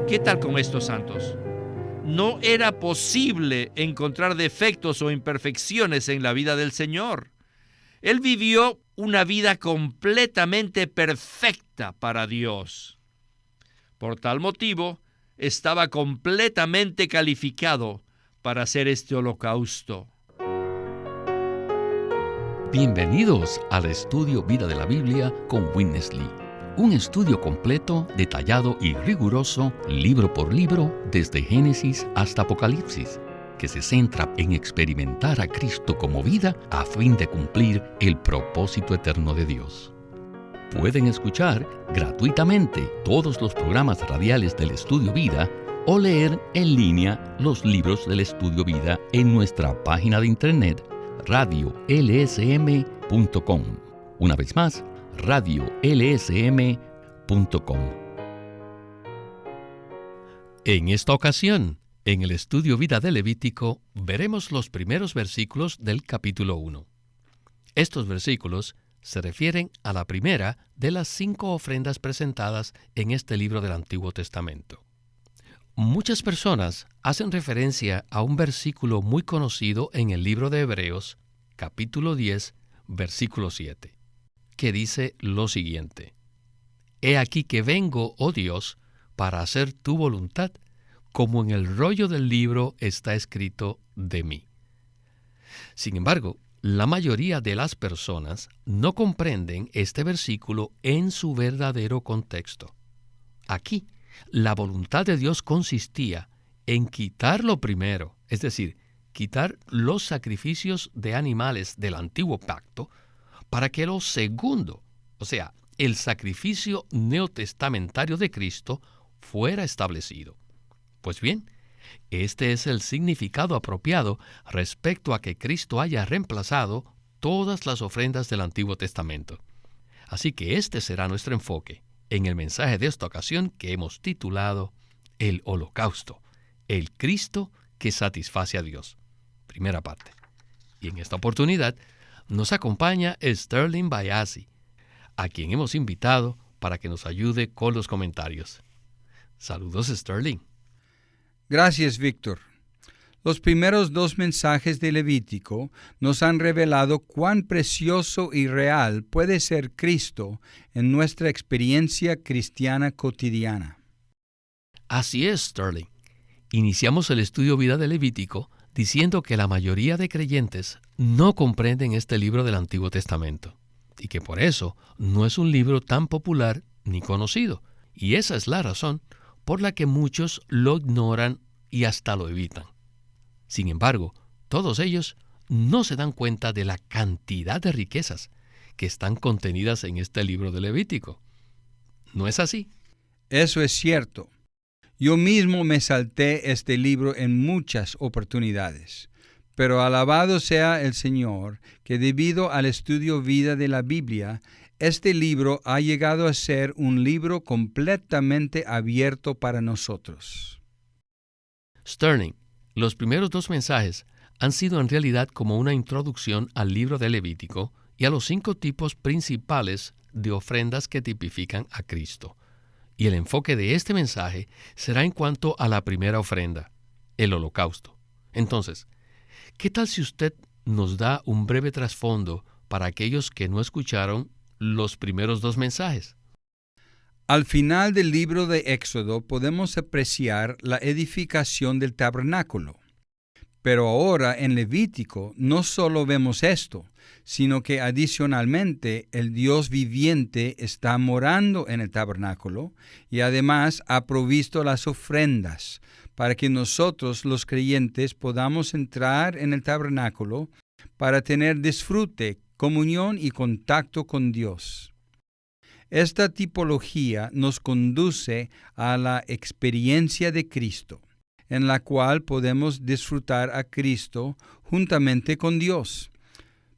¿Qué tal con estos santos? No era posible encontrar defectos o imperfecciones en la vida del Señor. Él vivió una vida completamente perfecta para Dios. Por tal motivo, estaba completamente calificado para hacer este holocausto. Bienvenidos al estudio Vida de la Biblia con Witness Lee. Un estudio completo, detallado y riguroso, libro por libro, desde Génesis hasta Apocalipsis, que se centra en experimentar a Cristo como vida a fin de cumplir el propósito eterno de Dios. Pueden escuchar gratuitamente todos los programas radiales del Estudio Vida o leer en línea los libros del Estudio Vida en nuestra página de internet radiolsm.com. Una vez más, radiolsm.com. En esta ocasión, en el Estudio Vida de Levítico, veremos los primeros versículos del capítulo 1. Estos versículos se refieren a la primera de las 5 ofrendas presentadas en este libro del Antiguo Testamento. Muchas personas hacen referencia a un versículo muy conocido en el libro de Hebreos, capítulo 10, versículo 7, que dice lo siguiente: He aquí que vengo, oh Dios, para hacer tu voluntad, como en el rollo del libro está escrito de mí. Sin embargo, la mayoría de las personas no comprenden este versículo en su verdadero contexto. Aquí, la voluntad de Dios consistía en quitar lo primero, es decir, quitar los sacrificios de animales del antiguo pacto, para que lo segundo, o sea, el sacrificio neotestamentario de Cristo, fuera establecido. Pues bien, este es el significado apropiado respecto a que Cristo haya reemplazado todas las ofrendas del Antiguo Testamento. Así que este será nuestro enfoque en el mensaje de esta ocasión que hemos titulado El Holocausto, el Cristo que satisface a Dios. Primera parte. Y en esta oportunidad nos acompaña Sterling Bayasi, a quien hemos invitado para que nos ayude con los comentarios. Saludos, Sterling. Gracias, Víctor. Los primeros 2 mensajes de Levítico nos han revelado cuán precioso y real puede ser Cristo en nuestra experiencia cristiana cotidiana. Así es, Sterling. Iniciamos el estudio Vida de Levítico diciendo que la mayoría de creyentes no comprenden este libro del Antiguo Testamento y que por eso no es un libro tan popular ni conocido. Y esa es la razón por la que muchos lo ignoran y hasta lo evitan. Sin embargo, todos ellos no se dan cuenta de la cantidad de riquezas que están contenidas en este libro de Levítico. ¿No es así? Eso es cierto. Yo mismo me salté este libro en muchas oportunidades, pero alabado sea el Señor, que debido al estudio Vida de la Biblia, este libro ha llegado a ser un libro completamente abierto para nosotros. Sterling, los primeros 2 mensajes han sido en realidad como una introducción al libro de Levítico y a los 5 tipos principales de ofrendas que tipifican a Cristo. Y el enfoque de este mensaje será en cuanto a la primera ofrenda, el holocausto. Entonces, ¿qué tal si usted nos da un breve trasfondo para aquellos que no escucharon los primeros 2 mensajes? Al final del libro de Éxodo podemos apreciar la edificación del tabernáculo. Pero ahora en Levítico no solo vemos esto, sino que adicionalmente el Dios viviente está morando en el tabernáculo y además ha provisto las ofrendas para que nosotros los creyentes podamos entrar en el tabernáculo para tener disfrute, comunión y contacto con Dios. Esta tipología nos conduce a la experiencia de Cristo, en la cual podemos disfrutar a Cristo juntamente con Dios,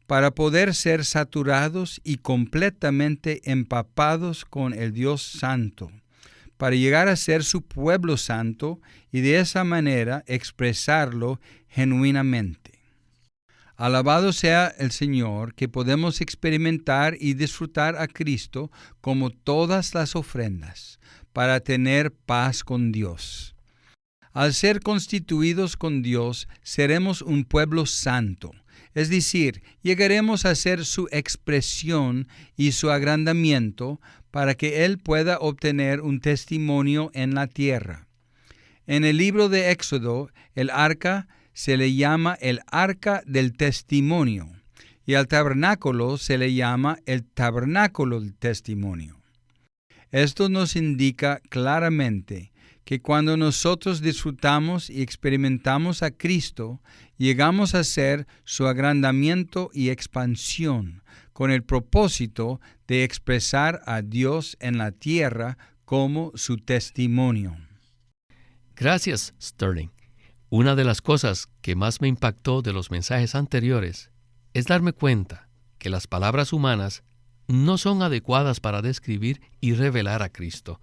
para poder ser saturados y completamente empapados con el Dios Santo, para llegar a ser su pueblo santo y de esa manera expresarlo genuinamente. Alabado sea el Señor, que podemos experimentar y disfrutar a Cristo como todas las ofrendas, para tener paz con Dios. Al ser constituidos con Dios, seremos un pueblo santo, es decir, llegaremos a ser su expresión y su agrandamiento para que Él pueda obtener un testimonio en la tierra. En el libro de Éxodo, el arca se le llama el arca del testimonio y al tabernáculo se le llama el tabernáculo del testimonio. Esto nos indica claramente que cuando nosotros disfrutamos y experimentamos a Cristo, llegamos a ser su agrandamiento y expansión, con el propósito de expresar a Dios en la tierra como su testimonio. Gracias, Sterling. Una de las cosas que más me impactó de los mensajes anteriores es darme cuenta que las palabras humanas no son adecuadas para describir y revelar a Cristo.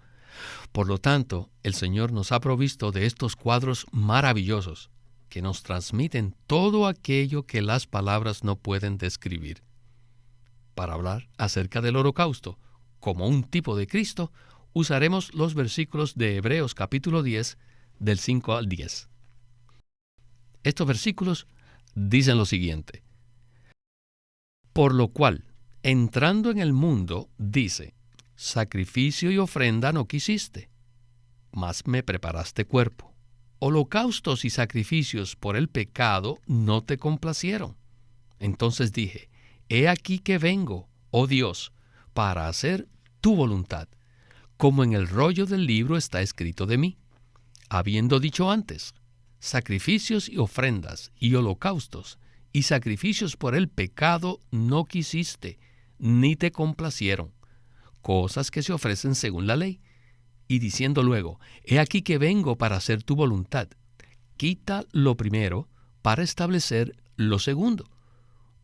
Por lo tanto, el Señor nos ha provisto de estos cuadros maravillosos que nos transmiten todo aquello que las palabras no pueden describir. Para hablar acerca del holocausto como un tipo de Cristo, usaremos los versículos de Hebreos capítulo 10, del 5 al 10. Estos versículos dicen lo siguiente: por lo cual, entrando en el mundo, dice, sacrificio y ofrenda no quisiste, mas me preparaste cuerpo. Holocaustos y sacrificios por el pecado no te complacieron. Entonces dije, he aquí que vengo, oh Dios, para hacer tu voluntad, como en el rollo del libro está escrito de mí. Habiendo dicho antes, sacrificios y ofrendas y holocaustos y sacrificios por el pecado no quisiste, ni te complacieron, cosas que se ofrecen según la ley. Y diciendo luego, he aquí que vengo para hacer tu voluntad, quita lo primero para establecer lo segundo.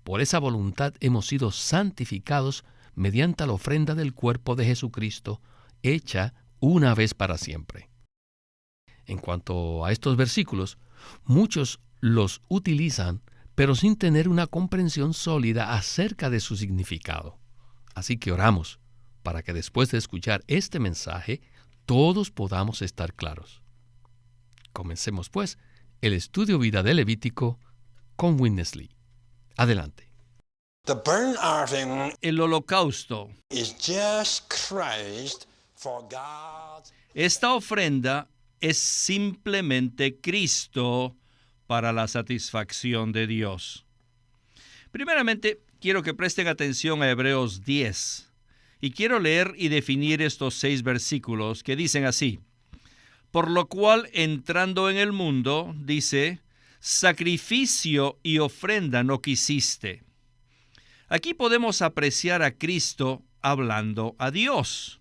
Por esa voluntad hemos sido santificados mediante la ofrenda del cuerpo de Jesucristo, hecha una vez para siempre. En cuanto a estos versículos, muchos los utilizan, pero sin tener una comprensión sólida acerca de su significado. Así que oramos para que después de escuchar este mensaje, todos podamos estar claros. Comencemos, pues, el estudio vida de Levítico con Witness Lee. Adelante. El holocausto. Esta ofrenda es simplemente Cristo para la satisfacción de Dios. Primeramente, quiero que presten atención a Hebreos 10. Y quiero leer y definir estos 6 versículos que dicen así. Por lo cual, entrando en el mundo, dice, sacrificio y ofrenda no quisiste. Aquí podemos apreciar a Cristo hablando a Dios,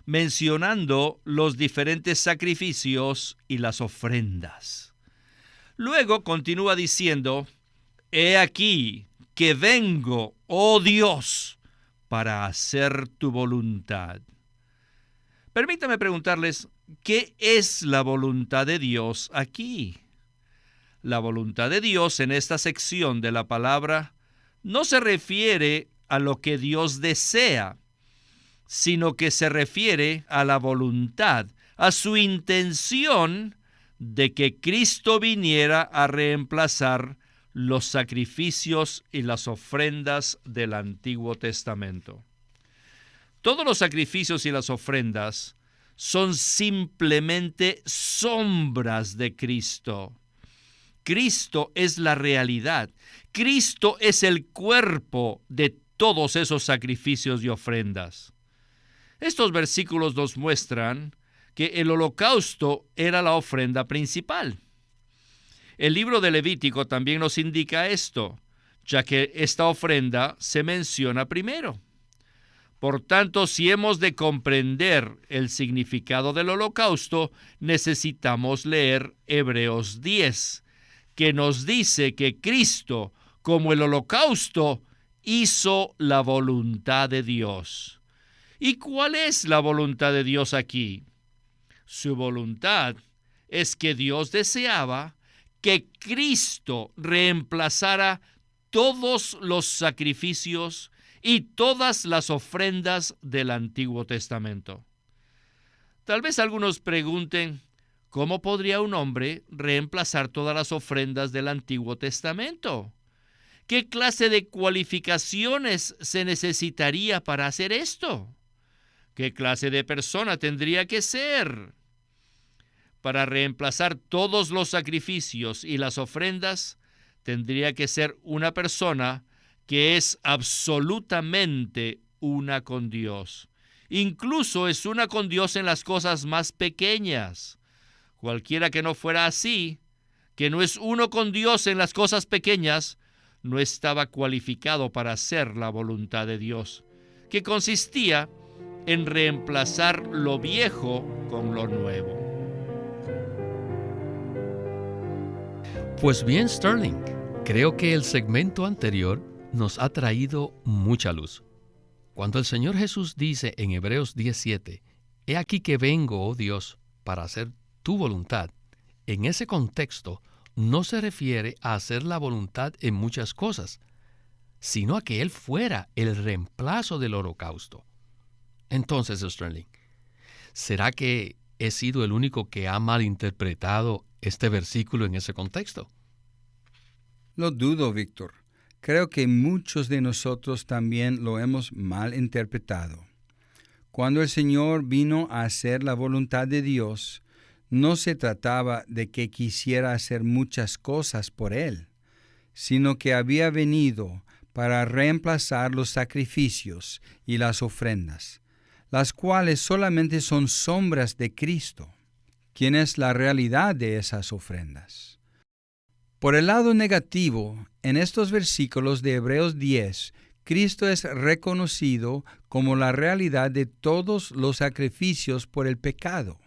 mencionando los diferentes sacrificios y las ofrendas. Luego continúa diciendo, he aquí que vengo, oh Dios, para hacer tu voluntad. Permítame preguntarles, ¿qué es la voluntad de Dios aquí? La voluntad de Dios en esta sección de la palabra no se refiere a lo que Dios desea, sino que se refiere a la voluntad, a su intención de que Cristo viniera a reemplazar los sacrificios y las ofrendas del Antiguo Testamento. Todos los sacrificios y las ofrendas son simplemente sombras de Cristo. Cristo es la realidad. Cristo es el cuerpo de todos esos sacrificios y ofrendas. Estos versículos nos muestran que el holocausto era la ofrenda principal. El libro de Levítico también nos indica esto, ya que esta ofrenda se menciona primero. Por tanto, si hemos de comprender el significado del holocausto, necesitamos leer Hebreos 10, que nos dice que Cristo, como el holocausto, hizo la voluntad de Dios. ¿Y cuál es la voluntad de Dios aquí? Su voluntad es que Dios deseaba que Cristo reemplazara todos los sacrificios y todas las ofrendas del Antiguo Testamento. Tal vez algunos pregunten, ¿cómo podría un hombre reemplazar todas las ofrendas del Antiguo Testamento? ¿Qué clase de cualificaciones se necesitaría para hacer esto? ¿Qué clase de persona tendría que ser? Para reemplazar todos los sacrificios y las ofrendas, tendría que ser una persona que es absolutamente una con Dios. Incluso es una con Dios en las cosas más pequeñas. Cualquiera que no fuera así, que no es uno con Dios en las cosas pequeñas, no estaba cualificado para hacer la voluntad de Dios, que consistía en reemplazar lo viejo con lo nuevo. Pues bien, Sterling, creo que el segmento anterior nos ha traído mucha luz. Cuando el Señor Jesús dice en Hebreos 10:7, «He aquí que vengo, oh Dios, para hacer tu voluntad», en ese contexto no se refiere a hacer la voluntad en muchas cosas, sino a que Él fuera el reemplazo del holocausto. Entonces, Sterling, ¿será que he sido el único que ha malinterpretado este versículo en ese contexto? Lo dudo, Víctor. Creo que muchos de nosotros también lo hemos malinterpretado. Cuando el Señor vino a hacer la voluntad de Dios, no se trataba de que quisiera hacer muchas cosas por Él, sino que había venido para reemplazar los sacrificios y las ofrendas, las cuales solamente son sombras de Cristo, quien es la realidad de esas ofrendas. Por el lado negativo, en estos versículos de Hebreos 10, Cristo es reconocido como la realidad de todos los sacrificios por el pecado,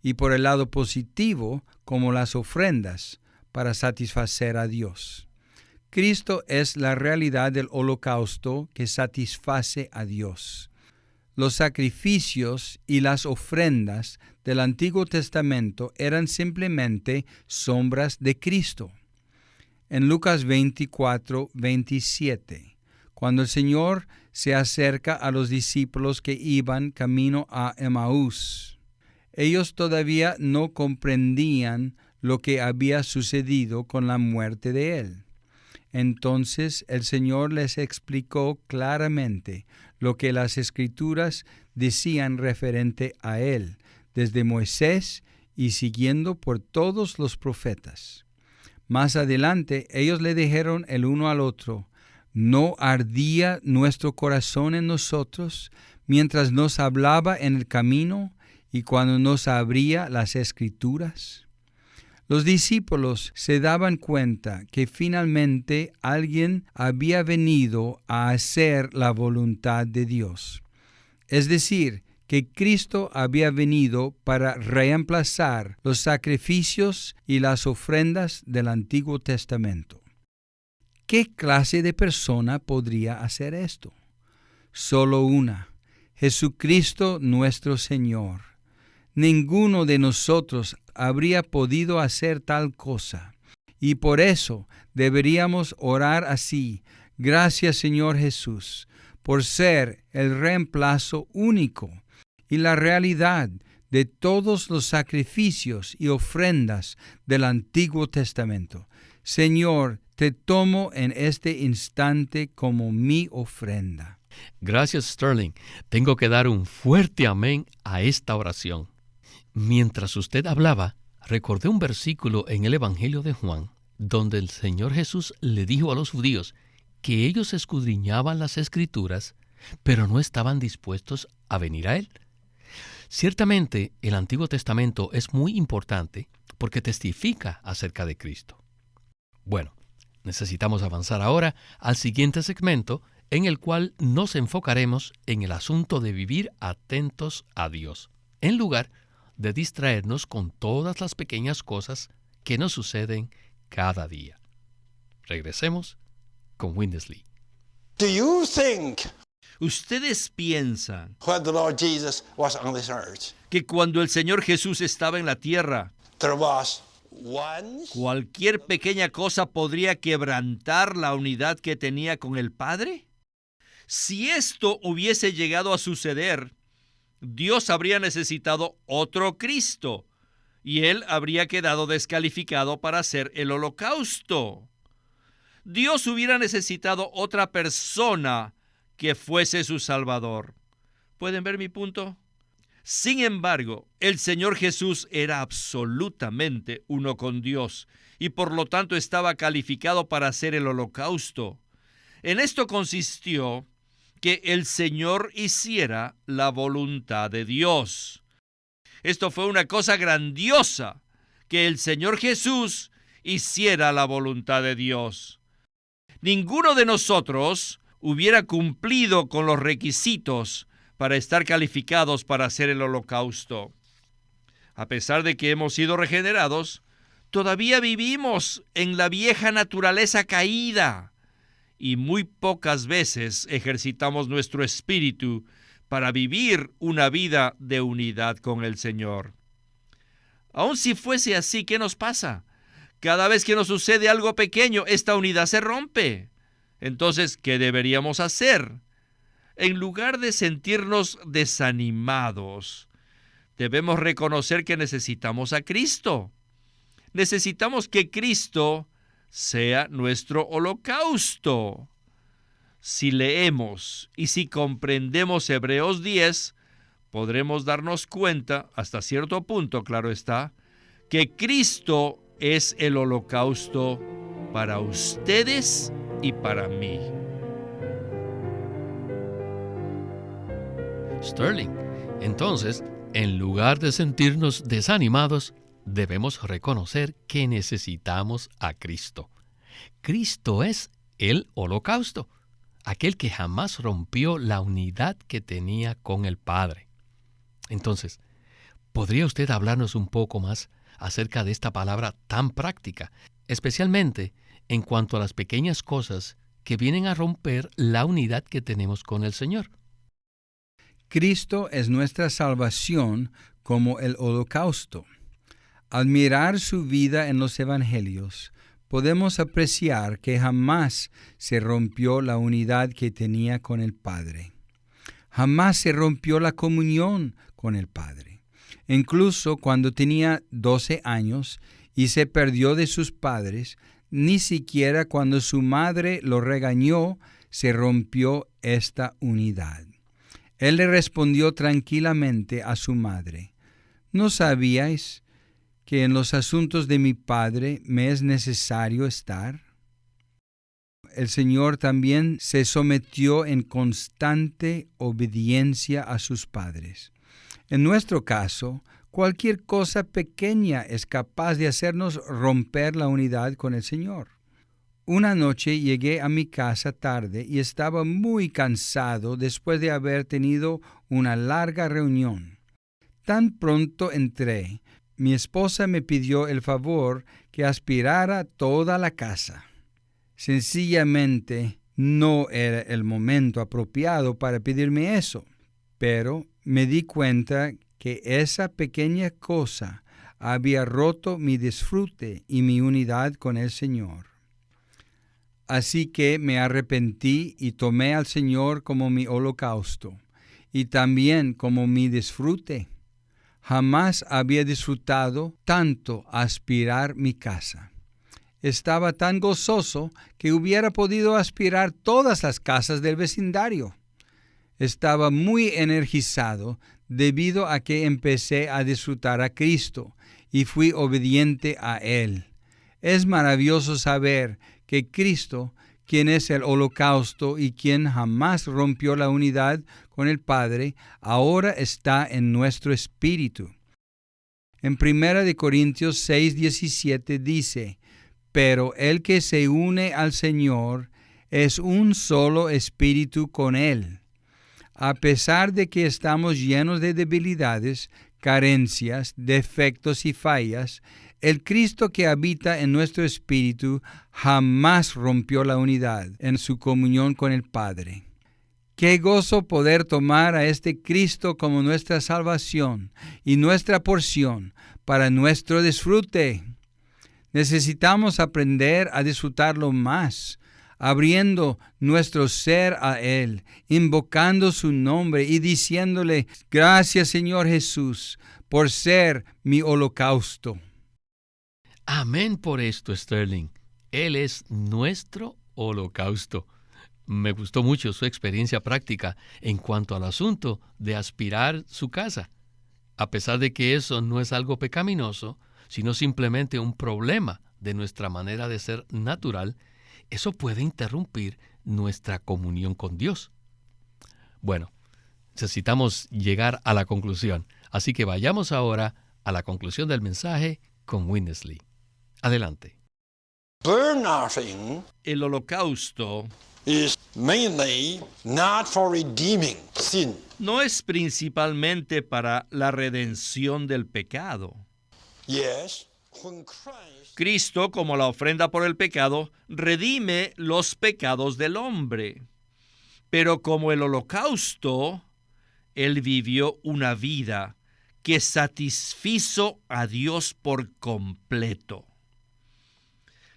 y por el lado positivo, como las ofrendas para satisfacer a Dios. Cristo es la realidad del holocausto que satisface a Dios. Los sacrificios y las ofrendas del Antiguo Testamento eran simplemente sombras de Cristo. En Lucas 24:27, cuando el Señor se acerca a los discípulos que iban camino a Emaús, ellos todavía no comprendían lo que había sucedido con la muerte de Él. Entonces el Señor les explicó claramente lo que las Escrituras decían referente a Él, desde Moisés y siguiendo por todos los profetas. Más adelante ellos le dijeron el uno al otro, ¿no ardía nuestro corazón en nosotros mientras nos hablaba en el camino y cuando nos abría las Escrituras? Los discípulos se daban cuenta que finalmente alguien había venido a hacer la voluntad de Dios. Es decir, que Cristo había venido para reemplazar los sacrificios y las ofrendas del Antiguo Testamento. ¿Qué clase de persona podría hacer esto? Solo una, Jesucristo nuestro Señor. Ninguno de nosotros habría podido hacer tal cosa, y por eso deberíamos orar así: gracias, Señor Jesús, por ser el reemplazo único y la realidad de todos los sacrificios y ofrendas del Antiguo Testamento. Señor, te tomo en este instante como mi ofrenda. Gracias, Sterling. Tengo que dar un fuerte amén a esta oración. Mientras usted hablaba, recordé un versículo en el Evangelio de Juan, donde el Señor Jesús le dijo a los judíos que ellos escudriñaban las Escrituras, pero no estaban dispuestos a venir a Él. Ciertamente, el Antiguo Testamento es muy importante porque testifica acerca de Cristo. Bueno, necesitamos avanzar ahora al siguiente segmento, en el cual nos enfocaremos en el asunto de vivir atentos a Dios, en lugar de distraernos con todas las pequeñas cosas que nos suceden cada día. Regresemos con Windesley. Do you think ¿Ustedes piensan when the Lord Jesus was on this earth, que cuando el Señor Jesús estaba en la tierra, there was once? ¿Cualquier pequeña cosa podría quebrantar la unidad que tenía con el Padre? Si esto hubiese llegado a suceder, Dios habría necesitado otro Cristo y Él habría quedado descalificado para hacer el holocausto. Dios hubiera necesitado otra persona que fuese su Salvador. ¿Pueden ver mi punto? Sin embargo, el Señor Jesús era absolutamente uno con Dios y por lo tanto estaba calificado para hacer el holocausto. En esto consistió que el Señor hiciera la voluntad de Dios. Esto fue una cosa grandiosa, que el Señor Jesús hiciera la voluntad de Dios. Ninguno de nosotros hubiera cumplido con los requisitos para estar calificados para hacer el holocausto. A pesar de que hemos sido regenerados, todavía vivimos en la vieja naturaleza caída y muy pocas veces ejercitamos nuestro espíritu para vivir una vida de unidad con el Señor. Aun si fuese así, ¿qué nos pasa? Cada vez que nos sucede algo pequeño, esta unidad se rompe. Entonces, ¿qué deberíamos hacer? En lugar de sentirnos desanimados, debemos reconocer que necesitamos a Cristo. Necesitamos que Cristo sea nuestro holocausto. Si leemos y si comprendemos Hebreos 10, podremos darnos cuenta, hasta cierto punto, claro está, que Cristo es el holocausto para ustedes y para mí. Sterling, entonces, en lugar de sentirnos desanimados, debemos reconocer que necesitamos a Cristo. Cristo es el holocausto, aquel que jamás rompió la unidad que tenía con el Padre. Entonces, ¿podría usted hablarnos un poco más acerca de esta palabra tan práctica, especialmente en cuanto a las pequeñas cosas que vienen a romper la unidad que tenemos con el Señor? Cristo es nuestra salvación como el holocausto. Al mirar su vida en los evangelios, podemos apreciar que jamás se rompió la unidad que tenía con el Padre. Jamás se rompió la comunión con el Padre. Incluso cuando tenía 12 años y se perdió de sus padres, ni siquiera cuando su madre lo regañó, se rompió esta unidad. Él le respondió tranquilamente a su madre: ¿no sabíais que en los asuntos de mi Padre me es necesario estar? El Señor también se sometió en constante obediencia a sus padres. En nuestro caso, cualquier cosa pequeña es capaz de hacernos romper la unidad con el Señor. Una noche llegué a mi casa tarde y estaba muy cansado después de haber tenido una larga reunión. Tan pronto entré, mi esposa me pidió el favor que aspirara toda la casa. Sencillamente no era el momento apropiado para pedirme eso, pero me di cuenta que esa pequeña cosa había roto mi disfrute y mi unidad con el Señor. Así que me arrepentí y tomé al Señor como mi holocausto y también como mi disfrute. Jamás había disfrutado tanto aspirar mi casa. Estaba tan gozoso que hubiera podido aspirar todas las casas del vecindario. Estaba muy energizado debido a que empecé a disfrutar a Cristo y fui obediente a Él. Es maravilloso saber que Cristo, quien es el holocausto y quien jamás rompió la unidad con el Padre, ahora está en nuestro espíritu. En 1 Corintios 6:17 dice: pero el que se une al Señor es un solo espíritu con Él. A pesar de que estamos llenos de debilidades, carencias, defectos y fallas, el Cristo que habita en nuestro espíritu jamás rompió la unidad en su comunión con el Padre. Qué gozo poder tomar a este Cristo como nuestra salvación y nuestra porción para nuestro disfrute. Necesitamos aprender a disfrutarlo más, abriendo nuestro ser a Él, invocando su nombre y diciéndole, gracias Señor Jesús, por ser mi holocausto. Amén por esto, Sterling. Él es nuestro holocausto. Me gustó mucho su experiencia práctica en cuanto al asunto de aspirar su casa. A pesar de que eso no es algo pecaminoso, sino simplemente un problema de nuestra manera de ser natural, eso puede interrumpir nuestra comunión con Dios. Bueno, necesitamos llegar a la conclusión, así que vayamos ahora a la conclusión del mensaje con Winnesley. Adelante. Burnt offering El holocausto is mainly not for redeeming sin. no es principalmente para la redención del pecado. Yes, when Christ Cristo, como la ofrenda por el pecado, redime los pecados del hombre. Pero como el holocausto, Él vivió una vida que satisfizo a Dios por completo.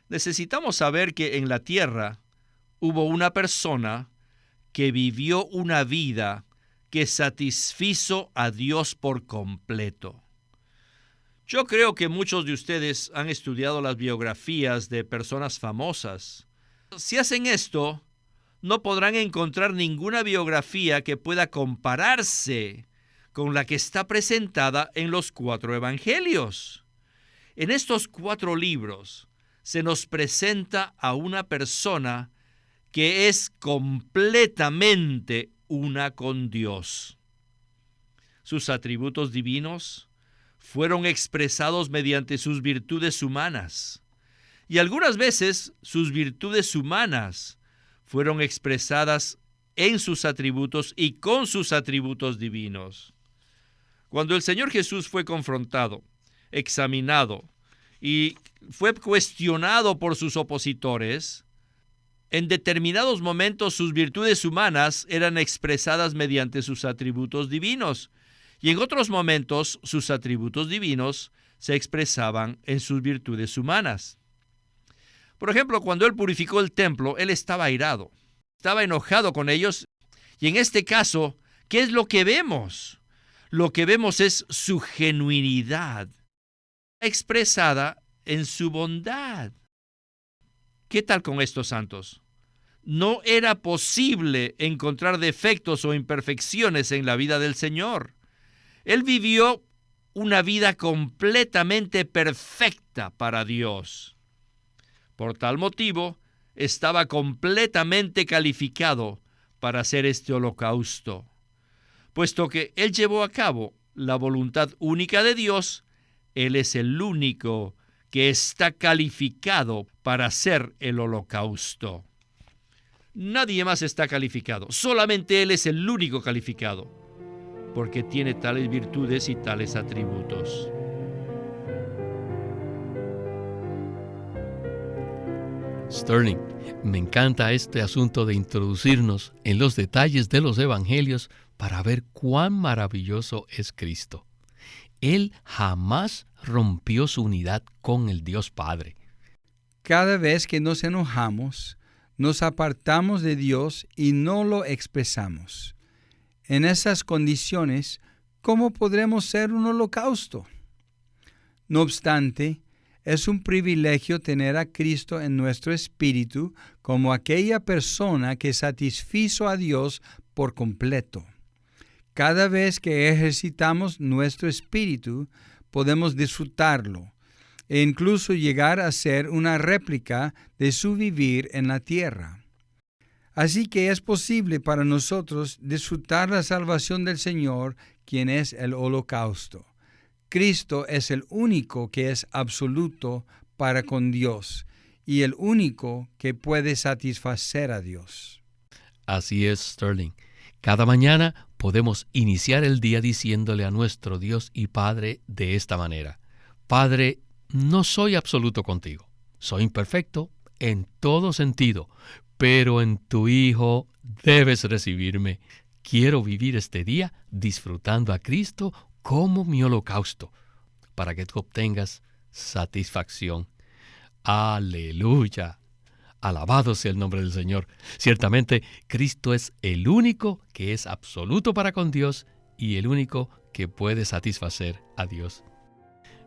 Necesitamos saber que en la tierra hubo una persona que vivió una vida que satisfizo a Dios por completo. Yo creo que muchos de ustedes han estudiado las biografías de personas famosas. Si hacen esto, no podrán encontrar ninguna biografía que pueda compararse con la que está presentada en los 4 evangelios. En estos 4 libros se nos presenta a una persona que es completamente una con Dios. Sus atributos divinos fueron expresados mediante sus virtudes humanas, y algunas veces sus virtudes humanas fueron expresadas en sus atributos y con sus atributos divinos. Cuando el Señor Jesús fue confrontado, examinado y fue cuestionado por sus opositores, en determinados momentos sus virtudes humanas eran expresadas mediante sus atributos divinos, y en otros momentos sus atributos divinos se expresaban en sus virtudes humanas. Por ejemplo, cuando Él purificó el templo, Él estaba airado, estaba enojado con ellos, y en este caso, ¿qué es lo que vemos? Lo que vemos es su genuinidad, expresada en su bondad. ¿Qué tal con estos santos? No era posible encontrar defectos o imperfecciones en la vida del Señor. Él vivió una vida completamente perfecta para Dios. Por tal motivo, estaba completamente calificado para hacer este holocausto, puesto que Él llevó a cabo la voluntad única de Dios. Él es el único que está calificado para hacer el holocausto. Nadie más está calificado, solamente Él es el único calificado, porque tiene tales virtudes y tales atributos. Sterling, me encanta este asunto de introducirnos en los detalles de los evangelios para ver cuán maravilloso es Cristo. Él jamás rompió su unidad con el Dios Padre. Cada vez que nos enojamos, nos apartamos de Dios y no lo expresamos. En esas condiciones, ¿cómo podremos ser un holocausto? No obstante, es un privilegio tener a Cristo en nuestro espíritu como aquella persona que satisfizo a Dios por completo. Cada vez que ejercitamos nuestro espíritu, podemos disfrutarlo e incluso llegar a ser una réplica de su vivir en la tierra. Así que es posible para nosotros disfrutar la salvación del Señor, quien es el holocausto. Cristo es el único que es absoluto para con Dios y el único que puede satisfacer a Dios. Así es, Sterling. Cada mañana podemos iniciar el día diciéndole a nuestro Dios y Padre de esta manera: Padre, no soy absoluto contigo. Soy imperfecto en todo sentido, pero en tu Hijo debes recibirme. Quiero vivir este día disfrutando a Cristo como mi holocausto, para que tú obtengas satisfacción. Aleluya. Alabado sea el nombre del Señor. Ciertamente, Cristo es el único que es absoluto para con Dios y el único que puede satisfacer a Dios.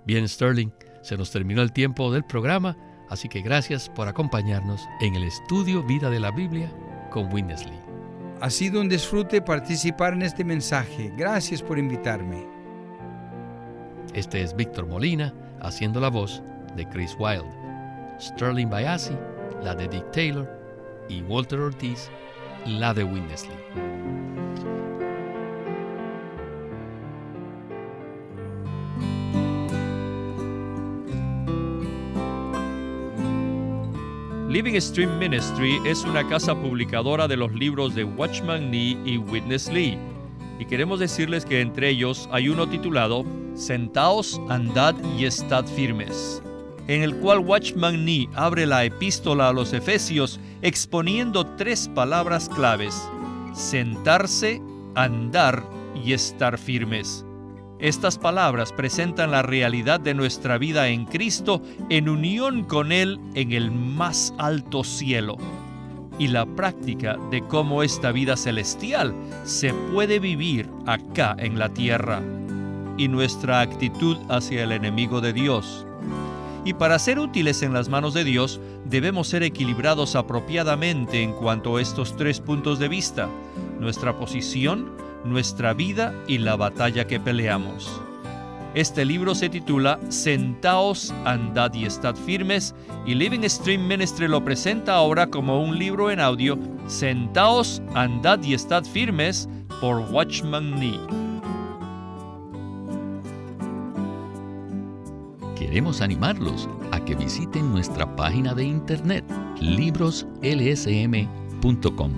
Bien, Sterling, se nos terminó el tiempo del programa, así que gracias por acompañarnos en el estudio Vida de la Biblia con Witness Lee. Ha sido un disfrute participar en este mensaje. Gracias por invitarme. Este es Víctor Molina haciendo la voz de Chris Wilde, Sterling Bayasi, la de Dick Taylor, y Walter Ortiz, la de Witness Lee. Living Stream Ministry es una casa publicadora de los libros de Watchman Nee y Witness Lee, y queremos decirles que entre ellos hay uno titulado Sentaos, andad y estad firmes, en el cual Watchman Nee abre la epístola a los Efesios exponiendo 3 palabras claves: sentarse, andar y estar firmes. Estas palabras presentan la realidad de nuestra vida en Cristo en unión con Él en el más alto cielo, y la práctica de cómo esta vida celestial se puede vivir acá en la tierra, y nuestra actitud hacia el enemigo de Dios. Y para ser útiles en las manos de Dios, debemos ser equilibrados apropiadamente en cuanto a estos 3 puntos de vista: nuestra posición, nuestra vida y la batalla que peleamos. Este libro se titula Sentaos, andad y estad firmes, y Living Stream Ministry lo presenta ahora como un libro en audio, Sentaos, andad y estad firmes, por Watchman Nee. Queremos animarlos a que visiten nuestra página de internet, libroslsm.com.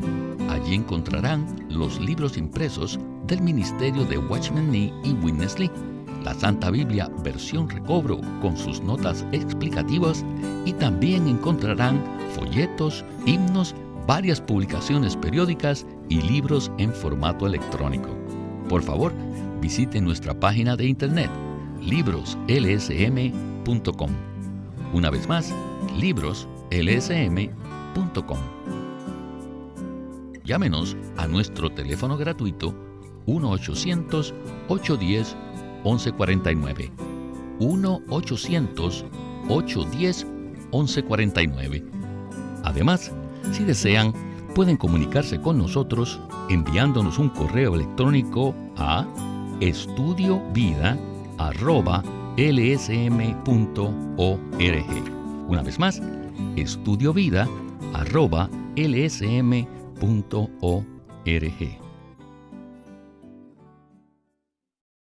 Allí encontrarán los libros impresos del ministerio de Watchman Nee y Witness Lee, la Santa Biblia versión recobro con sus notas explicativas, y también encontrarán folletos, himnos, varias publicaciones periódicas y libros en formato electrónico. Por favor, visiten nuestra página de internet, libroslsm.com. Una vez más, libroslsm.com. Llámenos a nuestro teléfono gratuito 1-800-810-1149. 1-800-810-1149. Además, si desean, pueden comunicarse con nosotros enviándonos un correo electrónico a estudiovida@lsm.org. Una vez más, estudiovida@lsm.org.